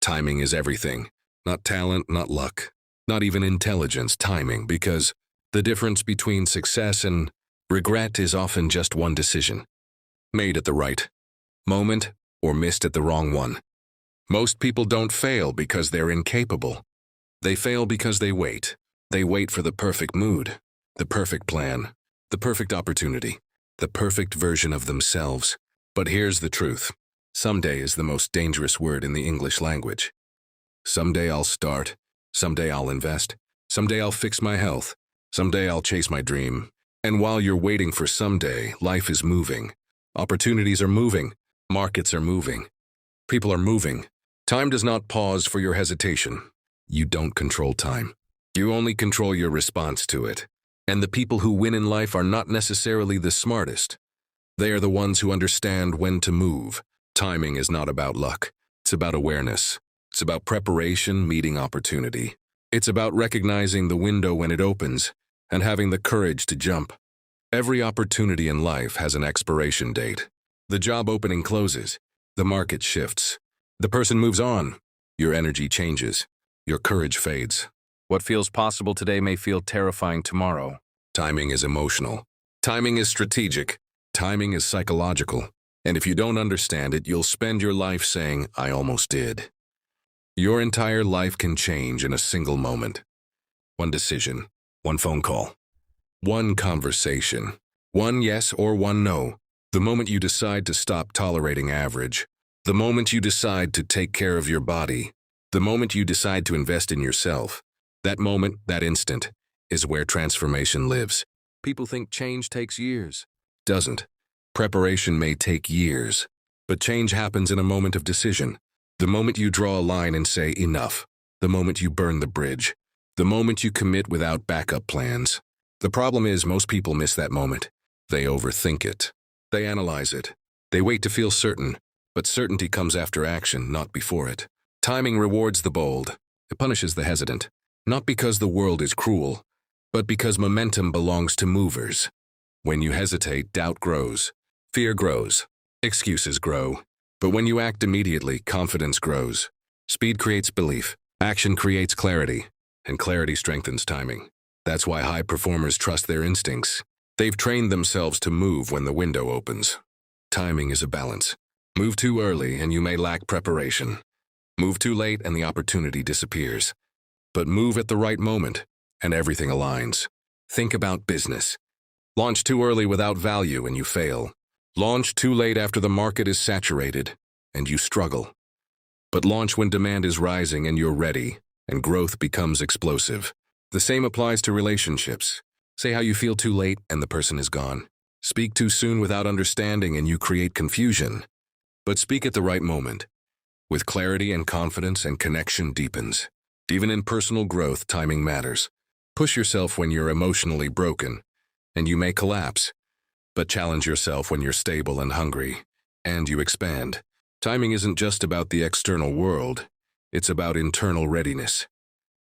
Timing is everything. Not talent, not luck, not even intelligence, timing, because the difference between success and regret is often just one decision, made at the right moment or missed at the wrong one. Most people don't fail because they're incapable. They fail because they wait. They wait for the perfect mood, the perfect plan, the perfect opportunity, the perfect version of themselves. But here's the truth. Someday is the most dangerous word in the English language. Someday I'll start. Someday I'll invest. Someday I'll fix my health. Someday I'll chase my dream. And while you're waiting for someday, life is moving. Opportunities are moving. Markets are moving. People are moving. Time does not pause for your hesitation. You don't control time. You only control your response to it. And the people who win in life are not necessarily the smartest. They are the ones who understand when to move. Timing is not about luck. It's about awareness. It's about preparation meeting opportunity. It's about recognizing the window when it opens and having the courage to jump. Every opportunity in life has an expiration date. The job opening closes. The market shifts. The person moves on. Your energy changes. Your courage fades. What feels possible today may feel terrifying tomorrow. Timing is emotional. Timing is strategic. Timing is psychological. And if you don't understand it, you'll spend your life saying, "I almost did." Your entire life can change in a single moment. One decision, one phone call, one conversation, one yes or one no. The moment you decide to stop tolerating average, the moment you decide to take care of your body, the moment you decide to invest in yourself, that moment, that instant, is where transformation lives. People think change takes years. Doesn't. Preparation may take years, but change happens in a moment of decision. The moment you draw a line and say enough. The moment you burn the bridge. The moment you commit without backup plans. The problem is most people miss that moment. They overthink it. They analyze it. They wait to feel certain, but certainty comes after action, not before it. Timing rewards the bold. It punishes the hesitant. Not because the world is cruel, but because momentum belongs to movers. When you hesitate, doubt grows. Fear grows. Excuses grow. But when you act immediately, confidence grows. Speed creates belief. Action creates clarity. And clarity strengthens timing. That's why high performers trust their instincts. They've trained themselves to move when the window opens. Timing is a balance. Move too early and you may lack preparation. Move too late and the opportunity disappears. But move at the right moment, and everything aligns. Think about business. Launch too early without value and you fail. Launch too late after the market is saturated, and you struggle. But launch when demand is rising and you're ready, and growth becomes explosive. The same applies to relationships. Say how you feel too late and the person is gone. Speak too soon without understanding and you create confusion. But speak at the right moment. With clarity and confidence and connection deepens. Even in personal growth, timing matters. Push yourself when you're emotionally broken, and you may collapse. But challenge yourself when you're stable and hungry, and you expand. Timing isn't just about the external world, it's about internal readiness.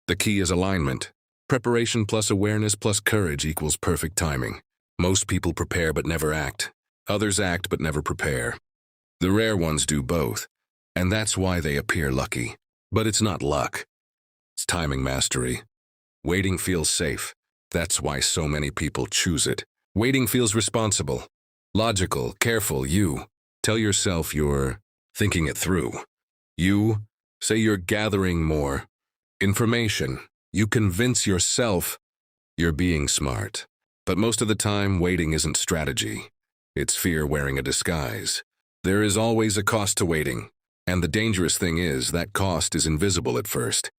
The key is alignment. Preparation plus awareness plus courage equals perfect timing. Most people prepare but never act. Others act but never prepare. The rare ones do both, and that's why they appear lucky. But it's not luck. It's timing mastery. Waiting feels safe. That's why so many people choose it. Waiting feels responsible, logical, careful. You tell yourself you're thinking it through. You say you're gathering more information. You convince yourself you're being smart. But most of the time, waiting isn't strategy. It's fear wearing a disguise. There is always a cost to waiting. And the dangerous thing is that cost is invisible at first.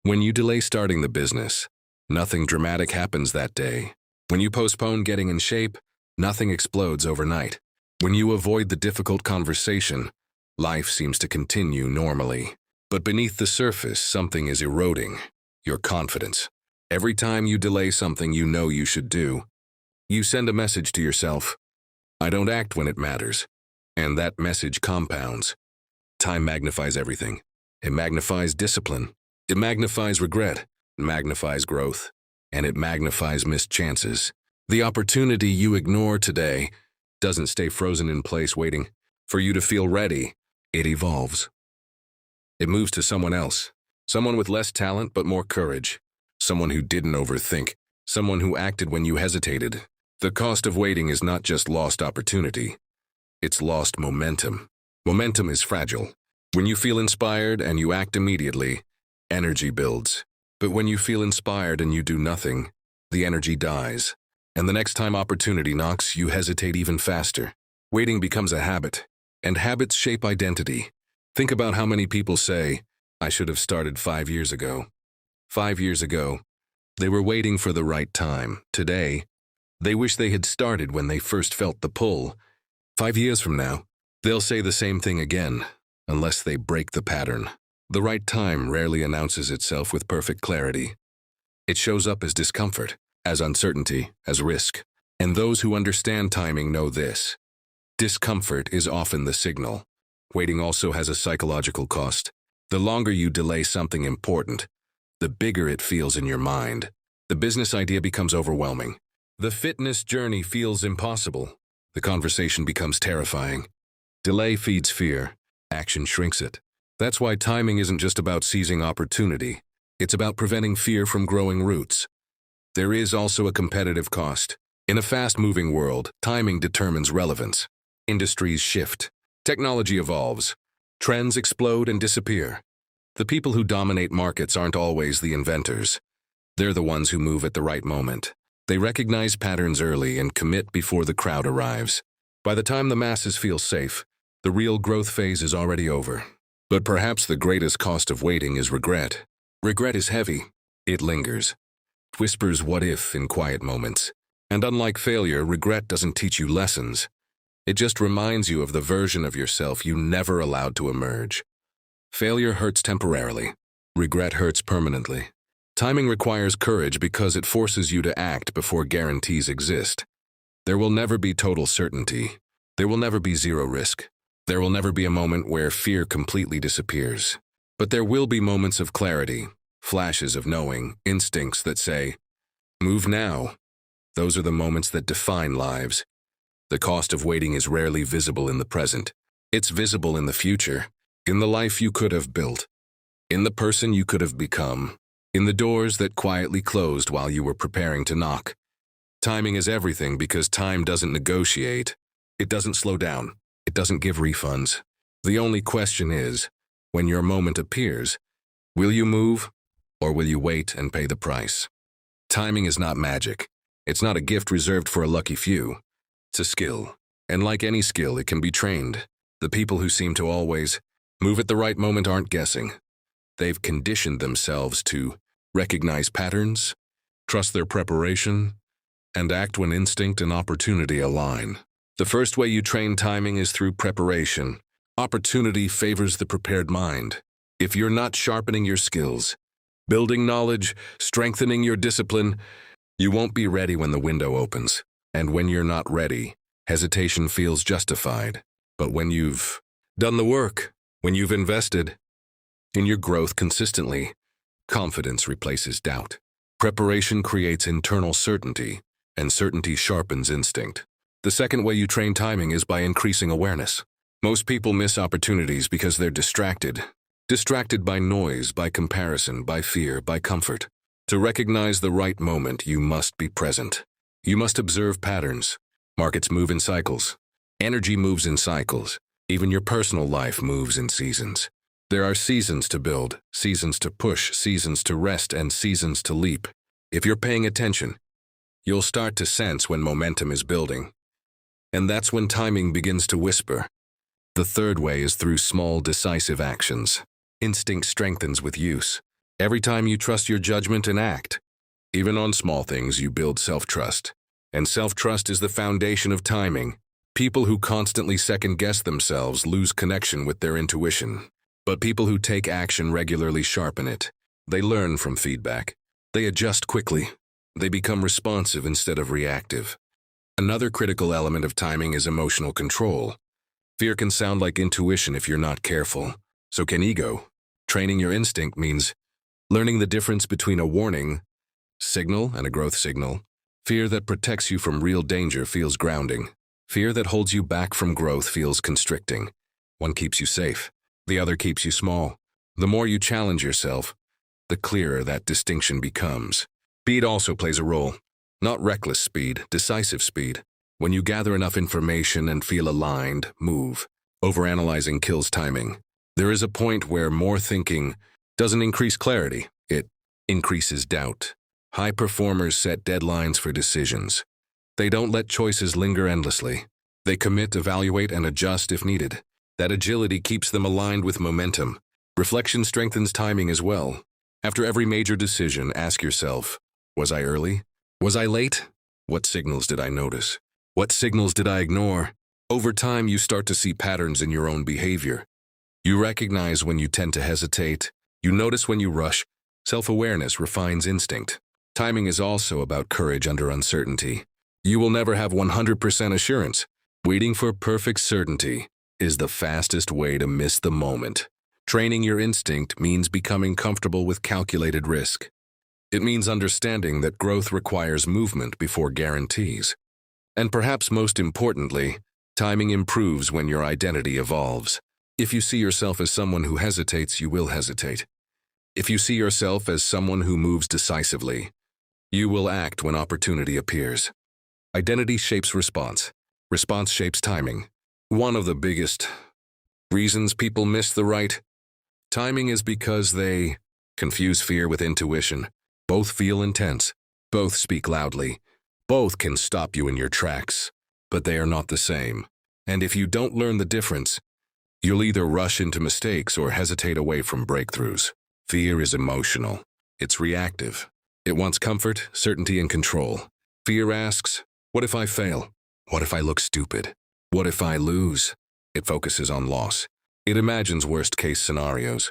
When you delay starting the business, nothing dramatic happens that day. When you postpone getting in shape, nothing explodes overnight. When you avoid the difficult conversation, life seems to continue normally. But beneath the surface, something is eroding. Your confidence. Every time you delay something you know you should do, you send a message to yourself. I don't act when it matters. And that message compounds. Time magnifies everything. It magnifies discipline. It magnifies regret. It magnifies growth. And it magnifies missed chances. The opportunity you ignore today doesn't stay frozen in place waiting for you to feel ready. It evolves. It moves to someone else. Someone with less talent but more courage. Someone who didn't overthink. Someone who acted when you hesitated. The cost of waiting is not just lost opportunity. It's lost momentum. Momentum is fragile. When you feel inspired and you act immediately, energy builds. But when you feel inspired and you do nothing, the energy dies. And the next time opportunity knocks, you hesitate even faster. Waiting becomes a habit, and habits shape identity. Think about how many people say, "I should have started 5 years ago." 5 years ago, they were waiting for the right time. Today, they wish they had started when they first felt the pull. 5 years from now, they'll say the same thing again, unless they break the pattern. The right time rarely announces itself with perfect clarity. It shows up as discomfort, as uncertainty, as risk. And those who understand timing know this. Discomfort is often the signal. Waiting also has a psychological cost. The longer you delay something important, the bigger it feels in your mind. The business idea becomes overwhelming. The fitness journey feels impossible. The conversation becomes terrifying. Delay feeds fear. Action shrinks it. That's why timing isn't just about seizing opportunity. It's about preventing fear from growing roots. There is also a competitive cost. In a fast-moving world, timing determines relevance. Industries shift. Technology evolves. Trends explode and disappear. The people who dominate markets aren't always the inventors. They're the ones who move at the right moment. They recognize patterns early and commit before the crowd arrives. By the time the masses feel safe, the real growth phase is already over. But perhaps the greatest cost of waiting is regret. Regret is heavy. It lingers. It whispers what if in quiet moments. And unlike failure, regret doesn't teach you lessons. It just reminds you of the version of yourself you never allowed to emerge. Failure hurts temporarily. Regret hurts permanently. Timing requires courage because it forces you to act before guarantees exist. There will never be total certainty. There will never be zero risk. There will never be a moment where fear completely disappears. But there will be moments of clarity, flashes of knowing, instincts that say, "Move now." Those are the moments that define lives. The cost of waiting is rarely visible in the present. It's visible in the future, in the life you could have built, in the person you could have become, in the doors that quietly closed while you were preparing to knock. Timing is everything because time doesn't negotiate. It doesn't slow down. It doesn't give refunds. The only question is, when your moment appears, will you move or will you wait and pay the price? Timing is not magic. It's not a gift reserved for a lucky few. It's a skill. And like any skill, it can be trained. The people who seem to always move at the right moment aren't guessing. They've conditioned themselves to recognize patterns, trust their preparation, and act when instinct and opportunity align. The first way you train timing is through preparation. Opportunity favors the prepared mind. If you're not sharpening your skills, building knowledge, strengthening your discipline, you won't be ready when the window opens. And when you're not ready, hesitation feels justified. But when you've done the work, when you've invested in your growth consistently, confidence replaces doubt. Preparation creates internal certainty, and certainty sharpens instinct. The second way you train timing is by increasing awareness. Most people miss opportunities because they're distracted. Distracted by noise, by comparison, by fear, by comfort. To recognize the right moment, you must be present. You must observe patterns. Markets move in cycles. Energy moves in cycles. Even your personal life moves in seasons. There are seasons to build, seasons to push, seasons to rest, and seasons to leap. If you're paying attention, you'll start to sense when momentum is building. And that's when timing begins to whisper. The third way is through small, decisive actions. Instinct strengthens with use. Every time you trust your judgment and act, even on small things, you build self-trust. And self-trust is the foundation of timing. People who constantly second-guess themselves lose connection with their intuition. But people who take action regularly sharpen it. They learn from feedback. They adjust quickly. They become responsive instead of reactive. Another critical element of timing is emotional control. Fear can sound like intuition if you're not careful. So can ego. Training your instinct means learning the difference between a warning signal and a growth signal. Fear that protects you from real danger feels grounding. Fear that holds you back from growth feels constricting. One keeps you safe. The other keeps you small. The more you challenge yourself, the clearer that distinction becomes. Speed also plays a role. Not reckless speed, decisive speed. When you gather enough information and feel aligned, move. Overanalyzing kills timing. There is a point where more thinking doesn't increase clarity, it increases doubt. High performers set deadlines for decisions. They don't let choices linger endlessly. They commit, evaluate, and adjust if needed. That agility keeps them aligned with momentum. Reflection strengthens timing as well. After every major decision, ask yourself, was I early? Was I late? What signals did I notice? What signals did I ignore? Over time, you start to see patterns in your own behavior. You recognize when you tend to hesitate. You notice when you rush. Self-awareness refines instinct. Timing is also about courage under uncertainty. You will never have 100% assurance. Waiting for perfect certainty is the fastest way to miss the moment. Training your instinct means becoming comfortable with calculated risk. It means understanding that growth requires movement before guarantees. And perhaps most importantly, timing improves when your identity evolves. If you see yourself as someone who hesitates, you will hesitate. If you see yourself as someone who moves decisively, you will act when opportunity appears. Identity shapes response. Response shapes timing. One of the biggest reasons people miss the right timing is because they confuse fear with intuition. Both feel intense. Both speak loudly. Both can stop you in your tracks, but they are not the same. And if you don't learn the difference, you'll either rush into mistakes or hesitate away from breakthroughs. Fear is emotional. It's reactive. It wants comfort, certainty, and control. Fear asks, what if I fail? What if I look stupid? What if I lose? It focuses on loss. It imagines worst-case scenarios.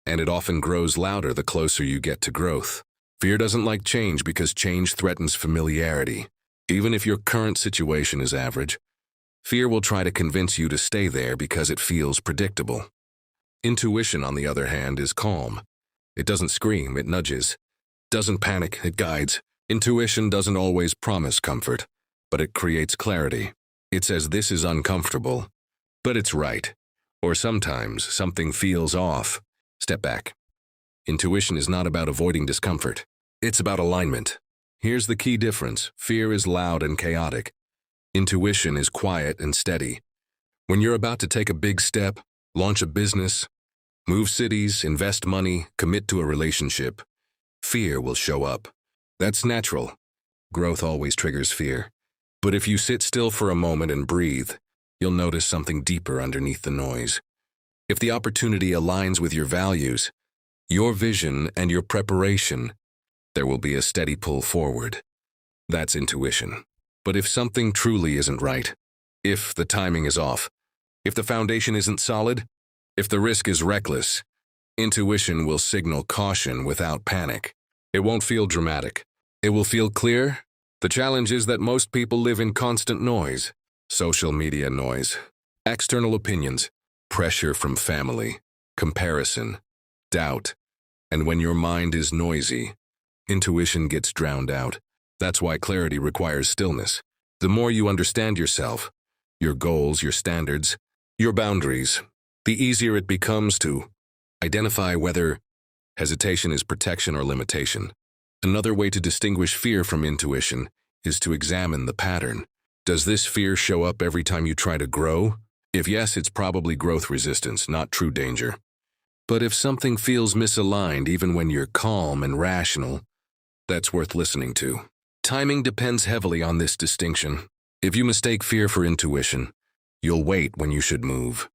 And it often grows louder the closer you get to growth. Fear doesn't like change because change threatens familiarity. Even if your current situation is average, fear will try to convince you to stay there because it feels predictable. Intuition, on the other hand, is calm. It doesn't scream, it nudges. Doesn't panic, it guides. Intuition doesn't always promise comfort, but it creates clarity. It says this is uncomfortable, but it's right. Or sometimes something feels off. Step back. Intuition is not about avoiding discomfort. It's about alignment. Here's the key difference. Fear is loud and chaotic. Intuition is quiet and steady. When you're about to take a big step, launch a business, move cities, invest money, commit to a relationship, fear will show up. That's natural. Growth always triggers fear. But if you sit still for a moment and breathe, you'll notice something deeper underneath the noise. If the opportunity aligns with your values, your vision, and your preparation, there will be a steady pull forward. That's intuition. But if something truly isn't right, if the timing is off, if the foundation isn't solid, if the risk is reckless, intuition will signal caution without panic. It won't feel dramatic. It will feel clear. The challenge is that most people live in constant noise. Social media noise, external opinions, pressure from family, comparison, doubt. And when your mind is noisy, intuition gets drowned out. That's why clarity requires stillness. The more you understand yourself, your goals, your standards, your boundaries, the easier it becomes to identify whether hesitation is protection or limitation. Another way to distinguish fear from intuition is to examine the pattern. Does this fear show up every time you try to grow? If yes, it's probably growth resistance, not true danger. But if something feels misaligned even when you're calm and rational, that's worth listening to. Timing depends heavily on this distinction. If you mistake fear for intuition, you'll wait when you should move.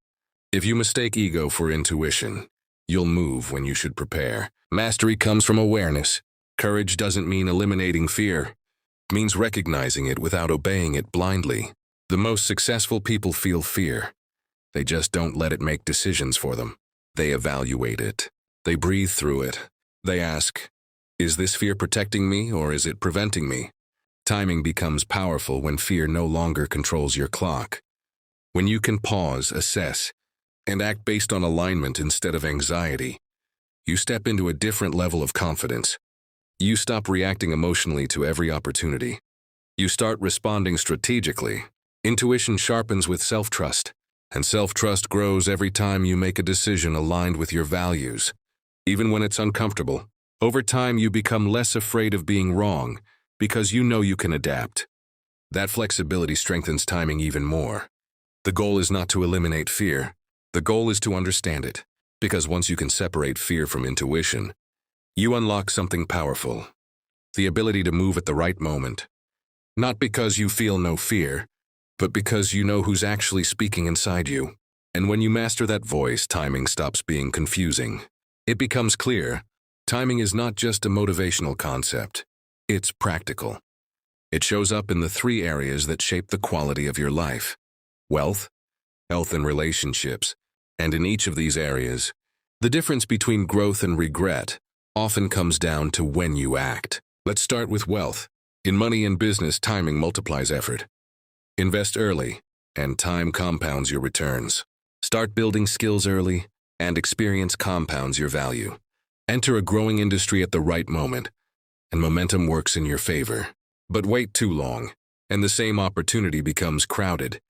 If you mistake ego for intuition, you'll move when you should prepare. Mastery comes from awareness. Courage doesn't mean eliminating fear. It means recognizing it without obeying it blindly. The most successful people feel fear. They just don't let it make decisions for them. They evaluate it. They breathe through it. They ask, is this fear protecting me or is it preventing me? Timing becomes powerful when fear no longer controls your clock. When you can pause, assess, and act based on alignment instead of anxiety, you step into a different level of confidence. You stop reacting emotionally to every opportunity. You start responding strategically. Intuition sharpens with self-trust. And self-trust grows every time you make a decision aligned with your values. Even when it's uncomfortable, over time you become less afraid of being wrong because you know you can adapt. That flexibility strengthens timing even more. The goal is not to eliminate fear. The goal is to understand it, because once you can separate fear from intuition, you unlock something powerful. The ability to move at the right moment. Not because you feel no fear, but because you know who's actually speaking inside you. And when you master that voice, timing stops being confusing. It becomes clear. Timing is not just a motivational concept. It's practical. It shows up in the three areas that shape the quality of your life: wealth, health, and relationships. And in each of these areas, the difference between growth and regret often comes down to when you act. Let's start with wealth. In money and business, timing multiplies effort. Invest early, and time compounds your returns. Start building skills early, and experience compounds your value. Enter a growing industry at the right moment, and momentum works in your favor. But wait too long, and the same opportunity becomes crowded,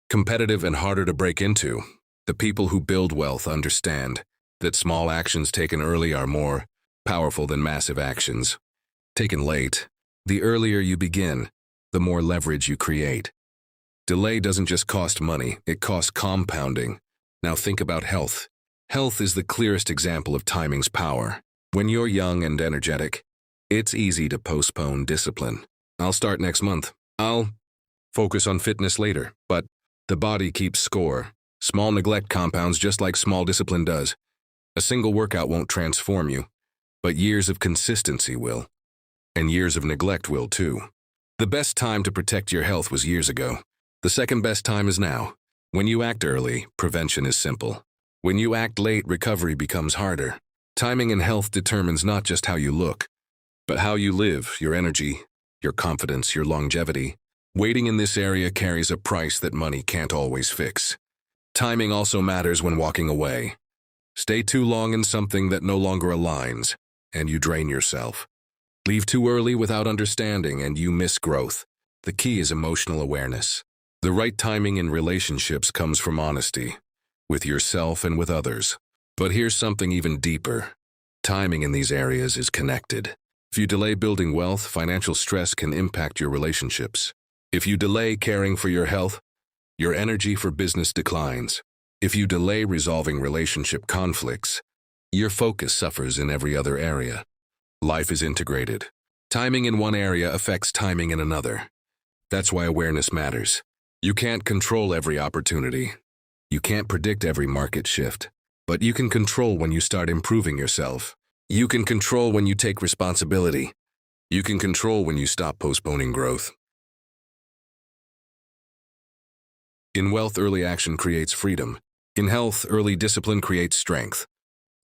competitive, and harder to break into. The people who build wealth understand that small actions taken early are more powerful than massive actions taken late. The earlier you begin, the more leverage you create. Delay doesn't just cost money, it costs compounding. Now think about health. Health is the clearest example of timing's power. When you're young and energetic, it's easy to postpone discipline. I'll start next month. I'll focus on fitness later. But the body keeps score. Small neglect compounds just like small discipline does. A single workout won't transform you, but years of consistency will. And years of neglect will too. The best time to protect your health was years ago. The second best time is now. When you act early, prevention is simple. When you act late, recovery becomes harder. Timing in health determines not just how you look, but how you live, your energy, your confidence, your longevity. Waiting in this area carries a price that money can't always fix. Timing also matters when walking away. Stay too long in something that no longer aligns, and you drain yourself. Leave too early without understanding, and you miss growth. The key is emotional awareness. The right timing in relationships comes from honesty, with yourself and with others. But here's something even deeper. Timing in these areas is connected. If you delay building wealth, financial stress can impact your relationships. If you delay caring for your health, your energy for business declines. If you delay resolving relationship conflicts, your focus suffers in every other area. Life is integrated. Timing in one area affects timing in another. That's why awareness matters. You can't control every opportunity. You can't predict every market shift. But you can control when you start improving yourself. You can control when you take responsibility. You can control when you stop postponing growth. In wealth, early action creates freedom. In health, early discipline creates strength.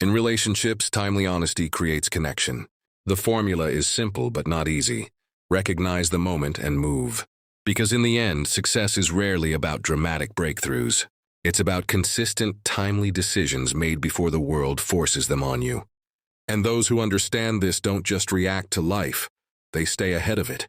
In relationships, timely honesty creates connection. The formula is simple but not easy. Recognize the moment and move. Because in the end, success is rarely about dramatic breakthroughs. It's about consistent, timely decisions made before the world forces them on you. And those who understand this don't just react to life, they stay ahead of it.